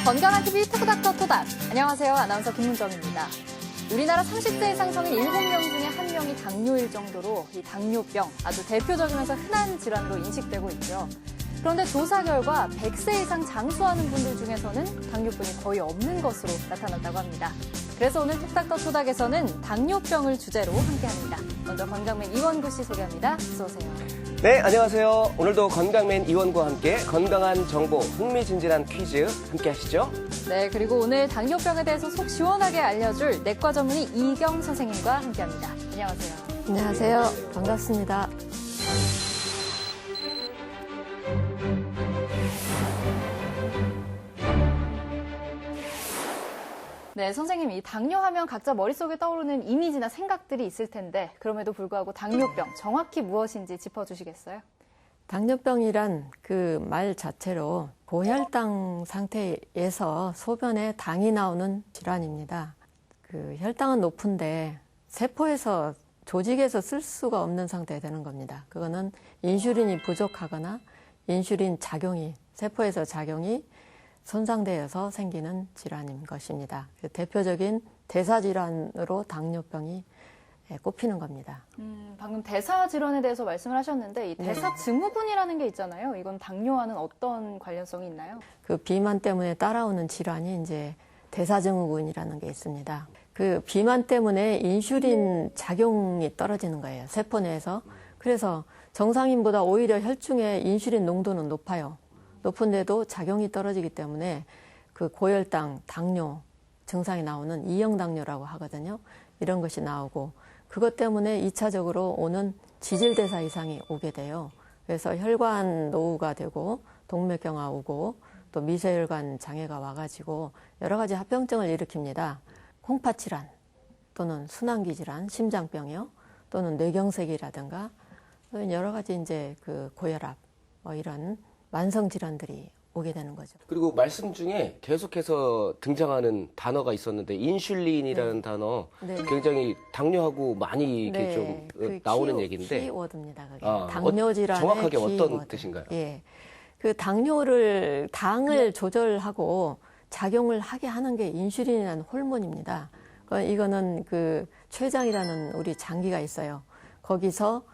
건강한 TV 토닥터 토닥. 안녕하세요. 아나운서 김문정입니다. 우리나라 30세 이상 성인 7명 중에 1명이 당뇨일 정도로 이 당뇨병 아주 대표적이면서 흔한 질환으로 인식되고 있죠. 그런데 조사 결과 100세 이상 장수하는 분들 중에서는 당뇨병이 거의 없는 것으로 나타났다고 합니다. 그래서 오늘 토닥터 토닥에서는 당뇨병을 주제로 함께합니다. 먼저 건강맨 이원구 씨 소개합니다. 어서 오세요. 네, 안녕하세요. 오늘도 건강맨 이원구와 함께 건강한 정보, 흥미진진한 퀴즈 함께 하시죠. 네, 그리고 오늘 당뇨병에 대해서 속 시원하게 알려줄 내과 전문의 이경 선생님과 함께합니다. 안녕하세요. 안녕하세요. 반갑습니다. 네, 선생님, 이 당뇨하면 각자 머릿속에 떠오르는 이미지나 생각들이 있을 텐데 그럼에도 불구하고 당뇨병, 정확히 무엇인지 짚어주시겠어요? 당뇨병이란 그 말 자체로 고혈당 상태에서 소변에 당이 나오는 질환입니다. 그 혈당은 높은데 세포에서 조직에서 쓸 수가 없는 상태가 되는 겁니다. 그거는 인슐린이 부족하거나 인슐린 작용이, 세포에서 작용이 손상되어서 생기는 질환인 것입니다. 대표적인 대사질환으로 당뇨병이 꼽히는 겁니다. 방금 대사질환에 대해서 말씀을 하셨는데 이 대사증후군이라는 게 있잖아요. 이건 당뇨와는 어떤 관련성이 있나요? 그 비만 때문에 따라오는 질환이 이제 대사증후군이라는 게 있습니다. 그 비만 때문에 인슐린 작용이 떨어지는 거예요. 세포 내에서. 그래서 정상인보다 오히려 혈중의 인슐린 농도는 높아요. 높은데도 작용이 떨어지기 때문에 그 고혈당, 당뇨 증상이 나오는 2형 당뇨라고 하거든요. 이런 것이 나오고 그것 때문에 2차적으로 오는 지질대사 이상이 오게 돼요. 그래서 혈관 노후가 되고 동맥경화 오고 또 미세혈관 장애가 와가지고 여러 가지 합병증을 일으킵니다. 콩팥질환 또는 순환기 질환, 심장병이요. 또는 뇌경색이라든가 여러 가지 이제 그 고혈압 이런 만성 질환들이 오게 되는 거죠. 그리고 말씀 중에 계속해서 등장하는 단어가 있었는데 인슐린이라는 단어 굉장히 당뇨하고 많이 이렇게 좀 나오는 얘기인데 키워드입니다. 그게. 당뇨 질환의 정확하게 어떤 키워드. 뜻인가요? 예, 그 당을 조절하고 작용을 하게 하는 게 인슐린이라는 호르몬입니다. 이거는 그 췌장이라는 우리 장기가 있어요. 거기서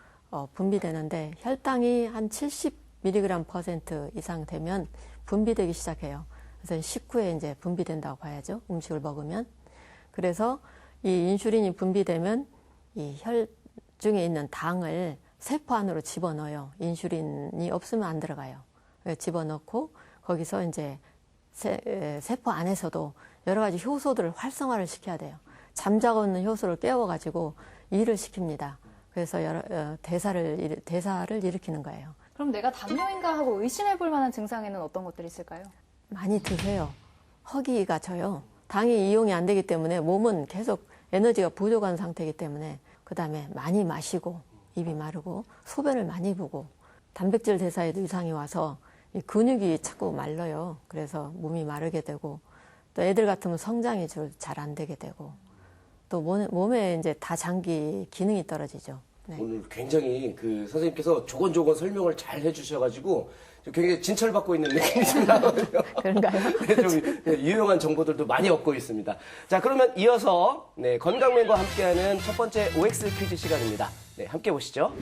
분비되는데 혈당이 한 70mg% 이상 되면 분비되기 시작해요. 그래서 식후에 이제 분비된다고 봐야죠. 음식을 먹으면. 그래서 이 인슐린이 분비되면 이 혈중에 있는 당을 세포 안으로 집어넣어요. 인슐린이 없으면 안 들어가요. 집어넣고 거기서 이제 세포 안에서도 여러 가지 효소들을 활성화를 시켜야 돼요. 잠자고 있는 효소를 깨워가지고 일을 시킵니다. 그래서 대사를 일으키는 거예요. 그럼 내가 당뇨인가 하고 의심해 볼 만한 증상에는 어떤 것들이 있을까요? 많이 드세요. 허기가 져요. 당이 이용이 안 되기 때문에 몸은 계속 에너지가 부족한 상태이기 때문에 그다음에 많이 마시고 입이 마르고 소변을 많이 보고 단백질 대사에도 이상이 와서 이 근육이 자꾸 말라요. 그래서 몸이 마르게 되고 또 애들 같으면 성장이 잘 안 되게 되고 또 몸에 이제 다장기 기능이 떨어지죠. 네. 오늘 굉장히 그 선생님께서 조곤조곤 설명을 잘 해주셔가지고 굉장히 진찰받고 있는 느낌이 좀 나거든요. 그런가요? 네, 좀 유용한 정보들도 많이 얻고 있습니다. 자, 그러면 이어서 건강맨과 함께하는 첫 번째 OX 퀴즈 시간입니다. 네, 함께 보시죠.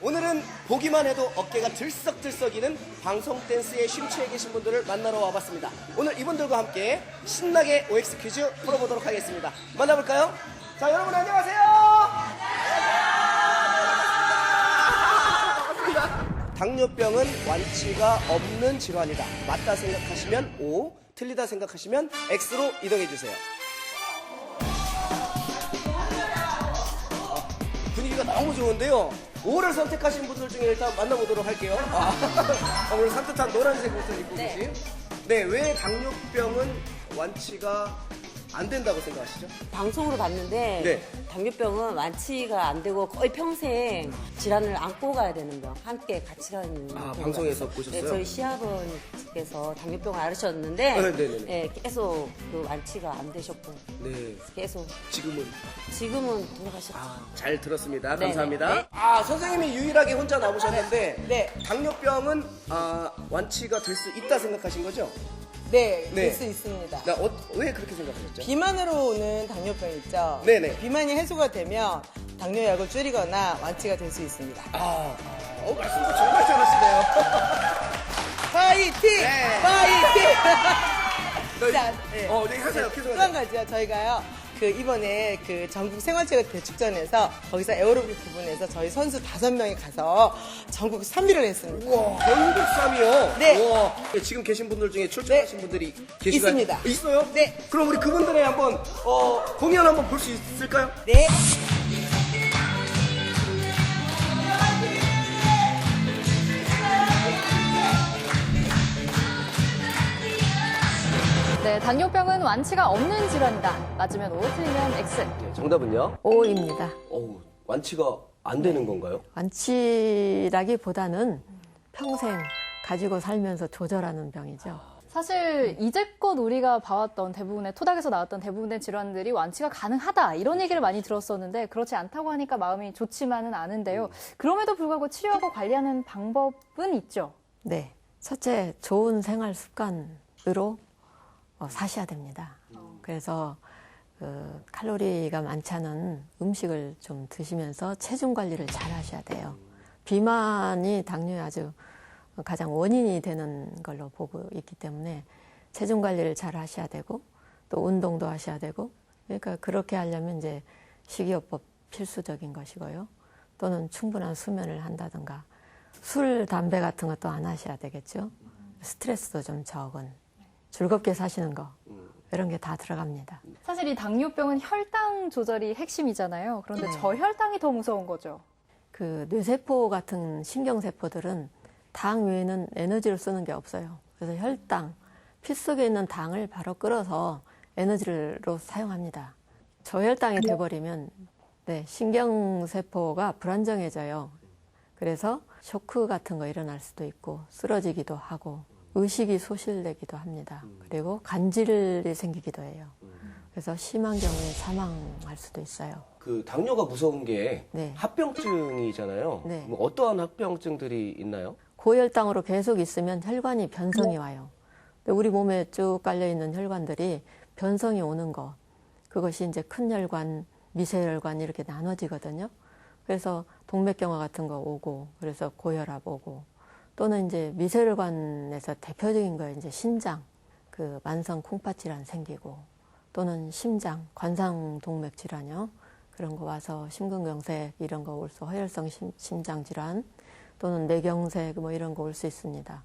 오늘은 보기만 해도 어깨가 들썩들썩이는 방송 댄스에 심취해 계신 분들을 만나러 와봤습니다. 오늘 이분들과 함께 신나게 OX 퀴즈 풀어보도록 하겠습니다. 만나볼까요? 자, 여러분 안녕하세요. 반갑습니다. 당뇨병은 완치가 없는 질환이다. 맞다 생각하시면 O, 틀리다 생각하시면 X로 이동해 주세요. 분위기가 너무 좋은데요. 5를 선택하신 분들 중에 일단 만나보도록 할게요. 오늘 산뜻한 노란색 옷을 입고 계신. 네, 왜 당뇨병은 완치가 안 된다고 생각하시죠? 방송으로 봤는데 네. 당뇨병은 완치가 안 되고 거의 평생 질환을 안고 가야 되는 병. 함께 같이 가는. 아, 경우가 방송에서 있어요. 보셨어요? 네, 저희 시아버님께서 당뇨병을 앓으셨는데 네, 네, 네. 네, 계속 그 완치가 안 되셨고 네. 계속 지금은 돌아가셨죠. 잘 들었습니다. 네, 감사합니다. 네. 아, 선생님이 유일하게 혼자 나오셨는데 네. 당뇨병은 완치가 될 수 있다 생각하신 거죠? 네, 네. 될 수 있습니다. 왜 그렇게 생각하셨죠? 비만으로 오는 당뇨병 있죠? 네네. 비만이 해소가 되면 당뇨약을 줄이거나 완치가 될 수 있습니다. 말씀도 정말 잘하시네요. 파이팅! 네. 파이팅! 자, 네. 네, 하세요. 계속 또 한 하세요. 가지요. 저희가요. 이번에 전국 생활체육 대축전에서 거기서 에어로빅 부분에서 저희 선수 5명이 가서 전국 3위를 했습니다. 우와, 전국 3위요? 네. 우와. 지금 계신 분들 중에 출전하신 분들이 계시가요? 있습니다. 있어요? 네. 그럼 우리 그분들의 한번 공연 한번 볼 수 있을까요? 네. 네, 당뇨병은 완치가 없는 질환이다. 맞으면 O, 틀리면 X. 네, 정답은요? O입니다. 완치가 안 되는 건가요? 완치라기보다는 평생 가지고 살면서 조절하는 병이죠. 사실 이제껏 우리가 봐왔던 대부분의 토닥에서 나왔던 대부분의 질환들이 완치가 가능하다 이런 얘기를 많이 들었었는데 그렇지 않다고 하니까 마음이 좋지만은 않은데요. 그럼에도 불구하고 치료하고 관리하는 방법은 있죠. 네. 첫째, 좋은 생활 습관으로 사셔야 됩니다. 그래서 칼로리가 많지 않은 음식을 좀 드시면서 체중 관리를 잘 하셔야 돼요. 비만이 당뇨의 아주 가장 원인이 되는 걸로 보고 있기 때문에 체중 관리를 잘 하셔야 되고 또 운동도 하셔야 되고 그러니까 그렇게 하려면 이제 식이요법 필수적인 것이고요. 또는 충분한 수면을 한다든가 술, 담배 같은 것도 안 하셔야 되겠죠. 스트레스도 좀 적은 즐겁게 사시는 거 이런 게 다 들어갑니다. 사실 이 당뇨병은 혈당 조절이 핵심이잖아요. 그런데 저혈당이 더 무서운 거죠. 그 뇌세포 같은 신경세포들은 당 외에는 에너지를 쓰는 게 없어요. 그래서 혈당, 피 속에 있는 당을 바로 끌어서 에너지로 사용합니다. 저혈당이 돼버리면 신경세포가 불안정해져요. 그래서 쇼크 같은 거 일어날 수도 있고 쓰러지기도 하고 의식이 소실되기도 합니다. 그리고 간질이 생기기도 해요. 그래서 심한 경우에 사망할 수도 있어요. 그 당뇨가 무서운 게 네. 합병증이잖아요. 네. 뭐 어떠한 합병증들이 있나요? 고혈당으로 계속 있으면 혈관이 변성이 와요. 근데 우리 몸에 쭉 깔려있는 혈관들이 변성이 오는 것, 그것이 이제 큰 혈관, 미세혈관 이렇게 나눠지거든요. 그래서 동맥경화 같은 거 오고, 그래서 고혈압 오고, 또는 이제 미세혈관에서 대표적인 거에 이제 신장, 그 만성 콩팥 질환 생기고, 또는 심장, 관상 동맥 질환이요. 그런 거 와서 심근경색 이런 거 올 수, 허혈성 심장 질환, 또는 뇌경색 뭐 이런 거 올 수 있습니다.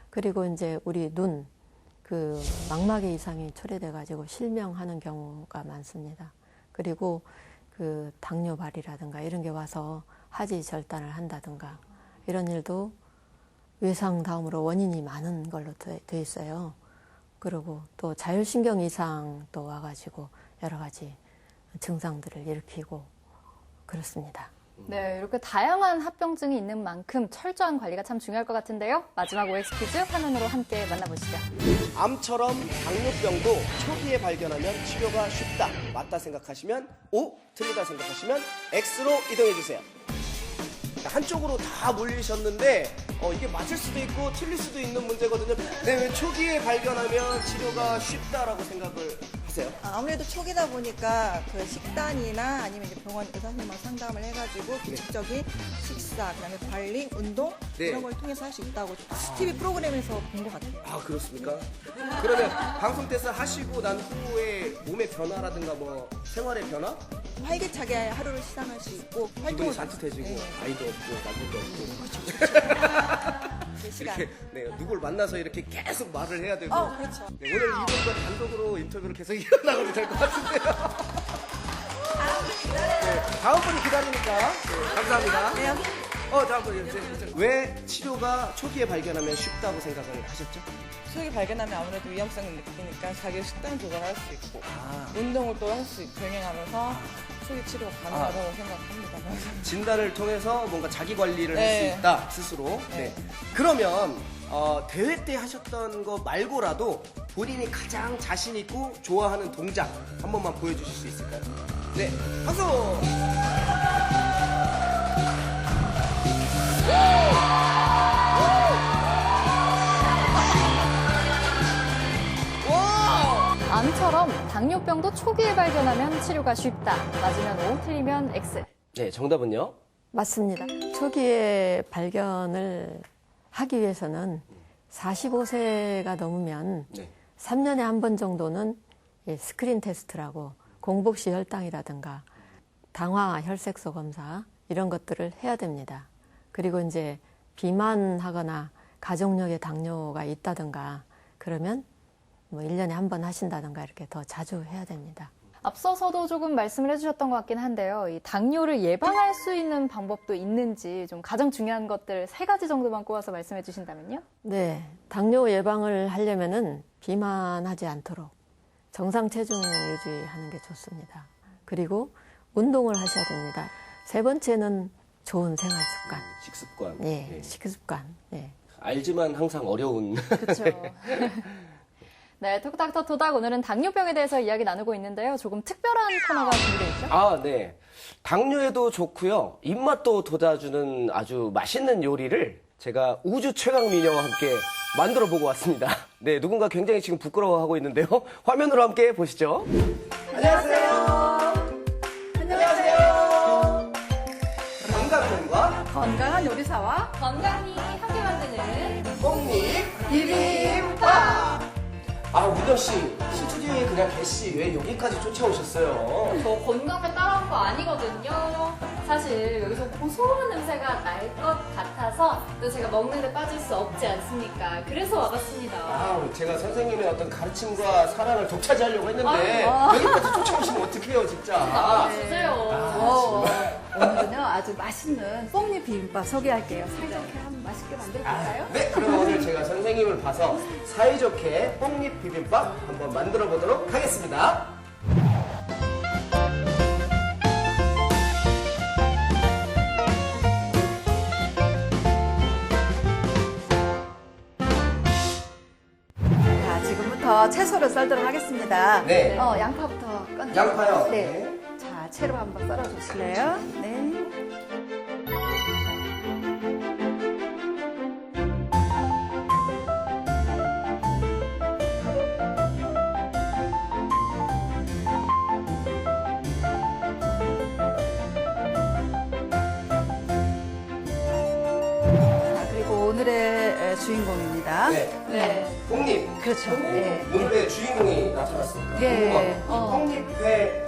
그리고 이제 우리 눈, 그 망막의 이상이 초래돼 가지고 실명하는 경우가 많습니다. 그리고 그 당뇨발이라든가 이런 게 와서 하지 절단을 한다든가 이런 일도 외상 다음으로 원인이 많은 걸로 돼 있어요. 그리고 또 자율신경 이상도 와가지고 여러 가지 증상들을 일으키고 그렇습니다. 네, 이렇게 다양한 합병증이 있는 만큼 철저한 관리가 참 중요할 것 같은데요. 마지막 OX 퀴즈 화면으로 함께 만나보시죠. 암처럼 당뇨병도 초기에 발견하면 치료가 쉽다. 맞다 생각하시면 O, 틀리다 생각하시면 X로 이동해 주세요. 한쪽으로 다 몰리셨는데 이게 맞을 수도 있고 틀릴 수도 있는 문제거든요. 네, 왜 초기에 발견하면 치료가 쉽다라고 생각을 하세요? 아무래도 초기다 보니까 그 식단이나 아니면 이제 병원 의사선생님하고 상담을 해가지고 규칙적인 식사, 그다음에 관리, 운동 네. 이런 걸 통해서 할 수 있다고 TV 프로그램에서 본 것 같아요. 아, 그렇습니까? 그러면 방송 테스트 하시고 난 후에 몸의 변화라든가 뭐 생활의 변화? 활기차게 하루를 시작할 수 있고 기분이 활동을 산뜻해지고 네. 아이도 없고 남들도 없고 그 시간. 이렇게 누굴 만나서 이렇게 계속 말을 해야 되고 그렇죠. 네, 오늘 이분과 단독으로 인터뷰를 계속 이어나가도 될 것 같은데요. 네, 다음 분이 기다리니까 감사합니다. 네. 왜 치료가 초기에 발견하면 쉽다고 생각을 하셨죠? 초기 발견하면 아무래도 위험성을 느끼니까 자기 식단 조절할 수 있고 아. 운동을 또 할 수 있고 병행하면서 초기 치료가 가능하다고 생각합니다. 진단을 통해서 뭔가 자기 관리를 할 네. 수 있다 스스로. 네. 그러면 대회 때 하셨던 거 말고라도 본인이 가장 자신 있고 좋아하는 동작 한 번만 보여주실 수 있을까요? 네, 박수. 암처럼 당뇨병도 초기에 발견하면 치료가 쉽다. 맞으면 O, 틀리면 X. 네, 정답은요? 맞습니다. 초기에 발견을 하기 위해서는 45세가 넘으면 네. 3년에 한 번 정도는 이 스크린 테스트라고 공복시 혈당이라든가 당화 혈색소 검사 이런 것들을 해야 됩니다. 그리고 이제 비만하거나 가족력에 당뇨가 있다든가 그러면 뭐 1년에 한 번 하신다든가 이렇게 더 자주 해야 됩니다. 앞서서도 조금 말씀을 해주셨던 것 같긴 한데요. 이 당뇨를 예방할 수 있는 방법도 있는지 좀 가장 중요한 것들 3가지 정도만 꼽아서 말씀해 주신다면요? 네, 당뇨 예방을 하려면은 비만하지 않도록 정상 체중 유지하는 게 좋습니다. 그리고 운동을 하셔야 됩니다. 3번째는 좋은 생활 습관. 식습관. 예, 네. 식습관. 예. 알지만 항상 어려운. 그렇죠. 네, 톡닥터 토닥 오늘은 당뇨병에 대해서 이야기 나누고 있는데요. 조금 특별한 코너가 준비되어 있죠? 아, 네. 당뇨에도 좋고요. 입맛도 돋아주는 아주 맛있는 요리를 제가 우주 최강 미녀와 함께 만들어 보고 왔습니다. 네, 누군가 굉장히 지금 부끄러워하고 있는데요. 화면으로 함께 보시죠. 안녕하세요. 안녕하세요. 건강과 건강한 요리사와 건강히 함께 만드는 뽕잎 비빔밥. 아, 우정 씨, 스튜디오에 그냥 계시 왜 여기까지 쫓아오셨어요? 저 건강에 따라온 거 아니거든요. 사실 여기서 고소한 냄새가 날 것 같아서 또 제가 먹는 데 빠질 수 없지 않습니까? 그래서 와봤습니다. 아, 제가 선생님의 어떤 가르침과 사랑을 독차지하려고 했는데 여기까지 쫓아오시면 어떡해요, 진짜. 주세요. 오늘은요 아주 맛있는 뽕잎 비빔밥 소개할게요. 사이좋게 한번 맛있게 만들어볼까요? 네, 그럼 오늘 제가 선생님을 봐서 사이좋게 뽕잎 비빔밥 한번 만들어 보도록 하겠습니다. 자, 지금부터 채소를 썰도록 하겠습니다. 네. 양파부터 꺼내. 양파요? 네. 네. 자, 채로 한번 썰어주실래요? 네. 자, 그리고 오늘의 주인공입니다. 네. 네. 뽕잎. 그렇죠. 네. 오늘의 주인공이 나타났습니다. 네. 뽕잎의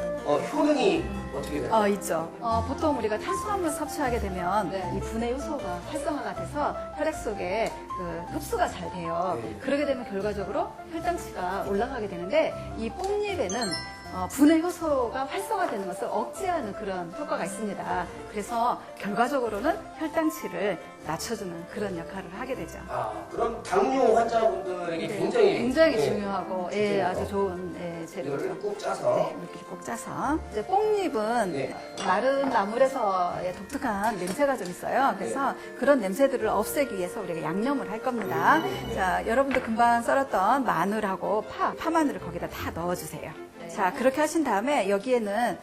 효능이 어떻게 돼요? 있죠. 보통 우리가 탄수화물 섭취하게 되면 네. 이 분해 요소가 활성화가 돼서 혈액 속에 그 흡수가 잘 돼요. 네. 그러게 되면 결과적으로 혈당치가 올라가게 되는데 이 뽕잎에는 분해 효소가 활성화되는 것을 억제하는 그런 효과가 있습니다. 그래서 결과적으로는 혈당치를 낮춰주는 그런 역할을 하게 되죠. 아, 그럼 당뇨 환자분들에게 네, 굉장히 중요하고 예, 아주 좋은 재료죠. 이거를 꼭 짜서 네, 물기를 꼭 짜서. 이제 뽕잎은 네. 마른 나물에서의 독특한 냄새가 좀 있어요. 그래서 그런 냄새들을 없애기 위해서 우리가 양념을 할 겁니다. 자, 여러분도 금방 썰었던 마늘하고 파마늘을 거기다 다 넣어주세요. 자, 그렇게 하신 다음에 여기에는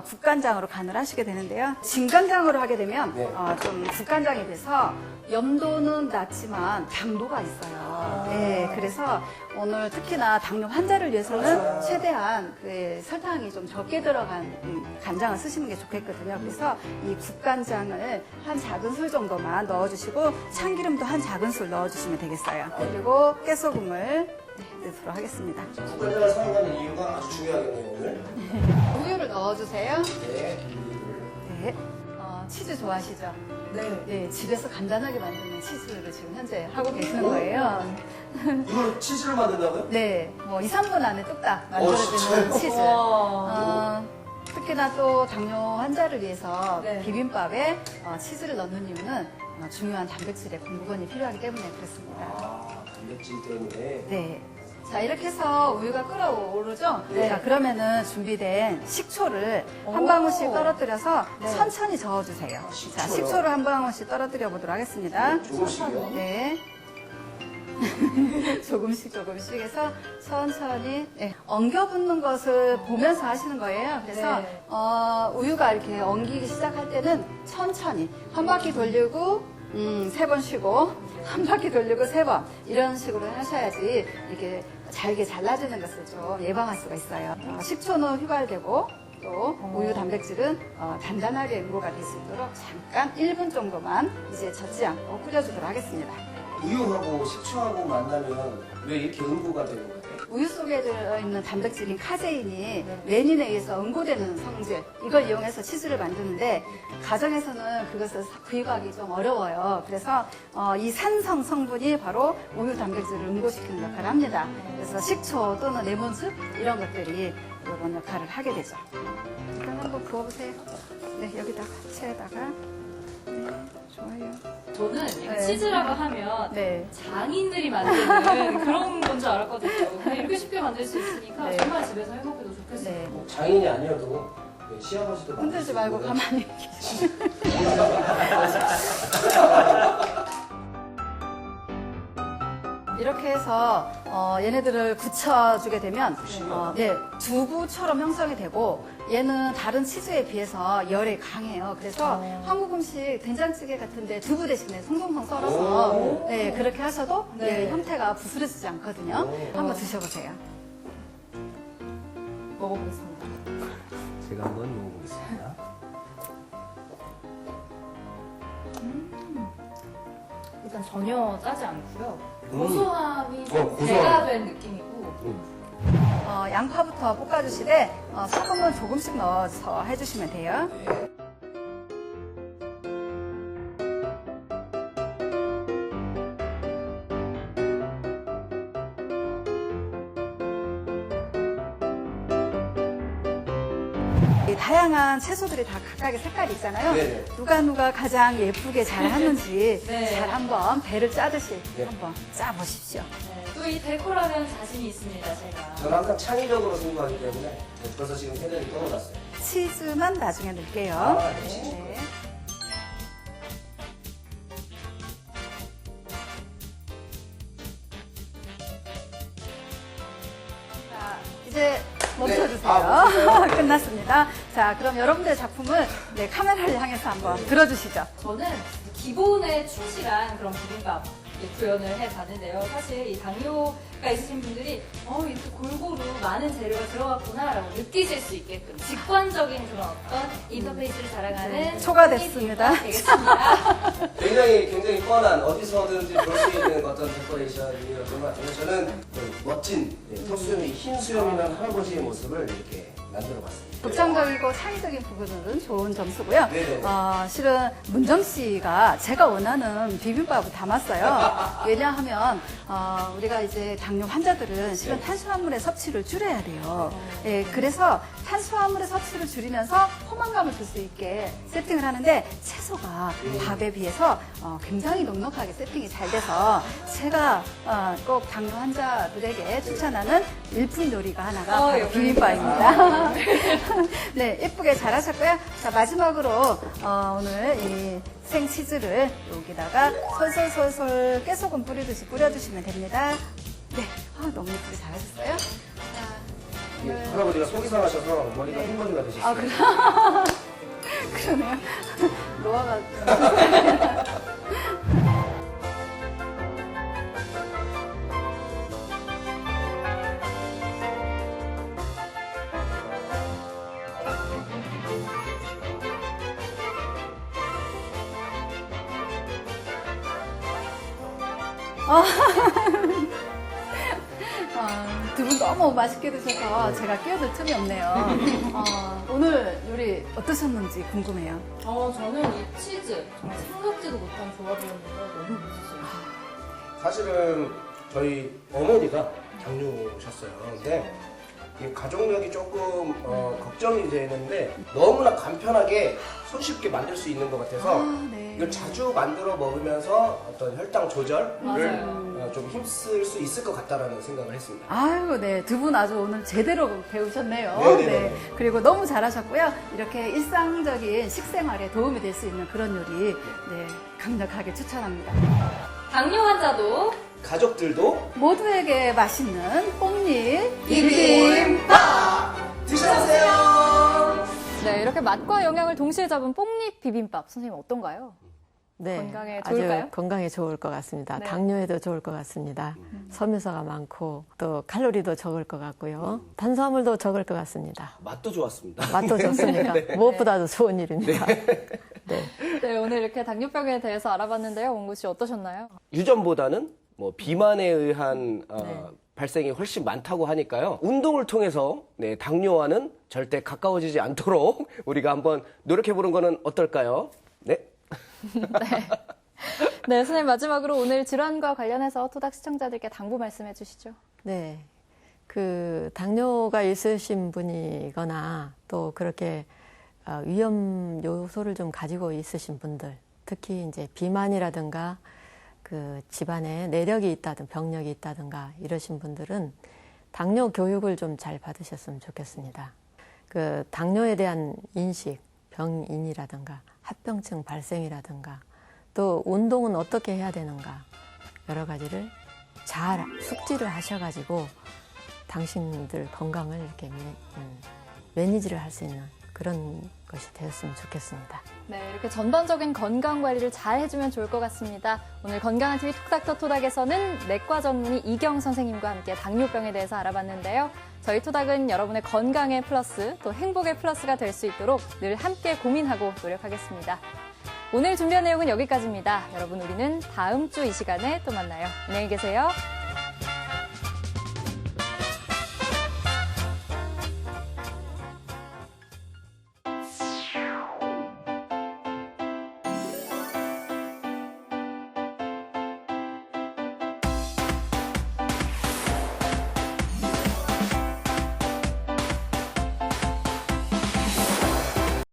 국간장으로 간을 하시게 되는데요. 진간장으로 하게 되면 네. 좀 국간장이 돼서 염도는 낮지만 당도가 있어요. 네, 그래서 오늘 특히나 당뇨 환자를 위해서는 최대한 그 설탕이 좀 적게 들어간 간장을 쓰시는 게 좋겠거든요. 그래서 이 국간장을 한 작은술 정도만 넣어주시고 참기름도 한 작은술 넣어주시면 되겠어요. 그리고 깨소금을 넣도록 하겠습니다. 국간장을 사용하는 이유가 아주 중요하겠네요, 오늘. 우유를 넣어주세요. 네. 네. 치즈 좋아하시죠? 네. 집에서 간단하게 만드는 치즈를 지금 현재 하고 계시는 거예요. 이걸로 치즈를 만든다고요? 네. 뭐 2, 3분 안에 뚝딱 진짜요? 만들어지는 치즈. 와. 특히 특히나 또 당뇨 환자를 위해서 네. 비빔밥에 치즈를 넣는 이유는 중요한 단백질의 공급원이 필요하기 때문에 그렇습니다. 아, 단백질 때문에. 네. 자, 이렇게 해서 우유가 끓어오르죠? 네. 자, 그러면은 준비된 식초를 한 방울씩 떨어뜨려서 네. 천천히 저어주세요. 식초요? 자, 식초를 한 방울씩 떨어뜨려 보도록 하겠습니다. 조금씩요? 네. 조금씩 해서 천천히 엉겨 붙는 것을 보면서 하시는 거예요. 그래서 네. 우유가 이렇게 엉기기 시작할 때는 천천히 한 바퀴 돌리고 3번 쉬고 한 바퀴 돌리고 3번 이런 식으로 하셔야지 이게 잘게 잘라지는 것을 좀 예방할 수가 있어요. 식초는 휘발되고 또 우유 단백질은 단단하게 응고가 될 수 있도록 잠깐 1분 정도만 이제 젖지 않고 끓여주도록 하겠습니다. 우유하고 식초하고 만나면 왜 이렇게 응고가 되는 거예요? 우유 속에 들어있는 단백질인 카제인이 레닌에 의해서 응고되는 성질 이걸 이용해서 치즈를 만드는데 가정에서는 그것을 구입하기 좀 어려워요. 그래서 이 산성 성분이 바로 우유 단백질을 응고시키는 역할을 합니다. 그래서 식초 또는 레몬즙 이런 것들이 이런 역할을 하게 되죠. 일단 한번 부어보세요. 네, 여기다가 체에다가 네, 좋아요. 저는 이거 네. 치즈라고 하면 네. 장인들이 만드는 그런 건 줄 알았거든요. 그냥 이렇게 쉽게 만들 수 있으니까 네. 정말 집에서 해먹기도 좋겠어요. 네. 뭐 장인이 아니어도 네, 시아버지도 흔들지 말고 가만히 계시죠. 이렇게 해서 얘네들을 굳혀주게 되면 네, 두부처럼 형성이 되고 얘는 다른 치즈에 비해서 열이 강해요. 그래서 한국 음식 된장찌개 같은데 두부 대신에 송송송 썰어서 네, 그렇게 하셔도 네. 얘 형태가 부스러지지 않거든요. 한번 드셔보세요. 먹어보겠습니다. 제가 한번 먹어보겠습니다. 일단 전혀 짜지 않고요. 고소함이 좀 고소함. 배가 된 느낌이고. 양파부터 볶아주시되 소금은 조금씩 넣어서 해주시면 돼요. 이 다양한 채소들이 다 각각의 색깔이 있잖아요. 네네. 누가 가장 예쁘게 잘 하는지 네. 잘 한번 배를 짜듯이 네. 한번 짜보십시오. 또 이 데코라면 자신이 있습니다, 제가. 저는 항상 창의적으로 승부하기 때문에 벌써 지금 세련이 떠올랐어요. 치즈만 나중에 넣을게요. 아, 네. 네. 자, 이제 멈춰주세요. 네. 아, 멈춰주세요? 네. 끝났습니다. 자, 그럼 여러분들의 작품을 네, 카메라를 향해서 한번 들어주시죠. 저는 기본에 충실한 그런 비빔밥 구현을 해봤는데요. 사실 이 당뇨가 있으신 분들이 이렇게 골고루 많은 재료가 들어갔구나라고 느끼실 수 있게끔 직관적인 그런 어떤 인터페이스를 자랑하는 초과됐습니다. 비빔밥 되겠습니다. 굉장히 뻔한 어디서든지 볼 수 있는 어떤 데코레이션이었던 것 같은데 저는 좀 멋진 턱수염이 흰 수염이나 할아버지의 모습을 이렇게 만들어봤습니다. 독창적이고 창의적인 부분은 좋은 점수고요. 네네. 실은 문정 씨가 제가 원하는 비빔밥을 담았어요. 왜냐하면 우리가 이제 당뇨 환자들은 실은 탄수화물의 섭취를 줄여야 돼요. 예, 그래서 탄수화물의 섭취를 줄이면서 포만감을 줄 수 있게 세팅을 하는데 채소가 밥에 비해서 굉장히 넉넉하게 세팅이 잘 돼서 제가 꼭 당뇨 환자들에게 추천하는 일품 요리가 하나가 바로 여기. 비빔밥입니다. 네, 예쁘게 잘하셨고요. 자, 마지막으로 오늘 이 생치즈를 여기다가 솔솔솔솔 깨소금 뿌리듯이 뿌려주시면 됩니다. 네, 너무 예쁘게 잘하셨어요. 자, 예, 할아버지가 속이 상하셔서 머리가 흰머리가 되셨어요. 그러네요. 노화가. 두 분 너무 맛있게 드셔서 제가 끼어들 틈이 없네요. 오늘 요리 어떠셨는지 궁금해요. 저는 이 치즈 정말 생각지도 못한 조합이었는데 너무 맛있어요. 사실은 저희 어머니가 당뇨셨어요. 근데 이 가족력이 조금 걱정이 되는데 너무나 간편하게 손쉽게 만들 수 있는 것 같아서 네. 이걸 자주 만들어 먹으면서 어떤 혈당 조절을 맞아요. 좀 힘쓸 수 있을 것 같다라는 생각을 했습니다. 아유, 네. 두 분 아주 오늘 제대로 배우셨네요. 네네네. 네. 그리고 너무 잘하셨고요. 이렇게 일상적인 식생활에 도움이 될 수 있는 그런 요리, 네. 강력하게 추천합니다. 당뇨 환자도 가족들도 모두에게 맛있는 뽕잎 비빔밥 드셔보세요. 네, 이렇게 맛과 영양을 동시에 잡은 뽕잎 비빔밥 선생님 어떤가요? 네, 건강에 아주 좋을까요? 건강에 좋을 것 같습니다. 네. 당뇨에도 좋을 것 같습니다. 섬유소가 많고 또 칼로리도 적을 것 같고요. 탄수화물도 적을 것 같습니다. 맛도 좋았습니다. 맛도 좋습니까? 무엇보다도 좋은 일입니다. 네. 네, 오늘 이렇게 당뇨병에 대해서 알아봤는데요. 원구 씨 어떠셨나요? 유전보다는 뭐 비만에 의한 네. 발생이 훨씬 많다고 하니까요. 운동을 통해서 네, 당뇨와는 절대 가까워지지 않도록 우리가 한번 노력해보는 거는 어떨까요? 네. 네, 선생님 마지막으로 오늘 질환과 관련해서 토닥 시청자들께 당부 말씀해 주시죠. 네. 그 당뇨가 있으신 분이거나 또 그렇게 위험 요소를 좀 가지고 있으신 분들, 특히 이제 비만이라든가 그 집안에 내력이 있다든 병력이 있다든가 이러신 분들은 당뇨 교육을 좀 잘 받으셨으면 좋겠습니다. 그 당뇨에 대한 인식, 병인이라든가 합병증 발생이라든가 또 운동은 어떻게 해야 되는가 여러 가지를 잘 숙지를 하셔가지고 당신들 건강을 이렇게 매니지를 할 수 있는 그런 것이 되었으면 좋겠습니다. 네, 이렇게 전반적인 건강 관리를 잘 해주면 좋을 것 같습니다. 오늘 건강한 TV 톡닥터 토닥에서는 내과 전문의 이경 선생님과 함께 당뇨병에 대해서 알아봤는데요. 저희 토닥은 여러분의 건강의 플러스 또 행복의 플러스가 될 수 있도록 늘 함께 고민하고 노력하겠습니다. 오늘 준비한 내용은 여기까지입니다. 여러분, 우리는 다음 주 이 시간에 또 만나요. 안녕히 계세요.